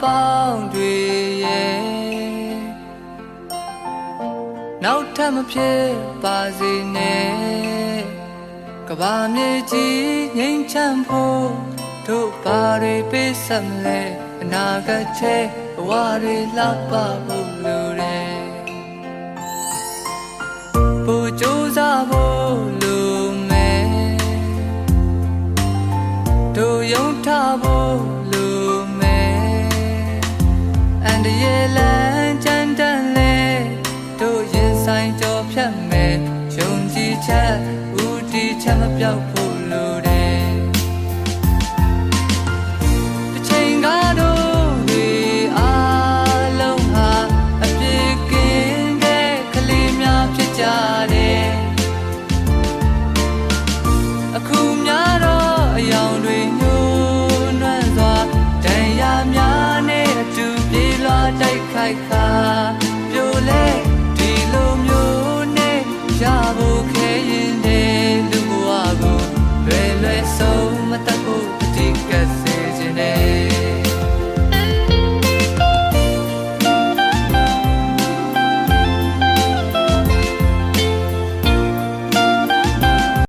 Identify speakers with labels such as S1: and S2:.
S1: ပေါင်းတွေရဲ့နောက်ထပ်မဖြစ်ပါစေနဲ့ကဘာမြေကြီးငြိမ်းချမ်းဖို့တို့ဘာတွေပေးဆက်မလဲအနာဂတ်ချဲဘဝတွေလှပဖို့လိုတယ်ပူကြိုးစားဖို့လိုမယ်တို့ယုံထားဖို့လိုမယ်အန်တရဲ့လမ်းကြမ်းတမ်းလဲတို့ရင်ဆိုင်ကြောဖြတ်မယ်ယုံကြည်ချက်ဦးတည်ချက်မပြောက်ဖို့လိုတယ်တစ်ချိန်ကားတို့ဒီအားလုံးဟာအပြစ်ကင်းတဲ့ကလေးများဖြစ်ကြတယ်အခုများတော့အယောင်တွေညှိုးနွမ်းစွာဒဏ်ရာများနဲ့အတူပြေးလွှားတိုက်ခိုက်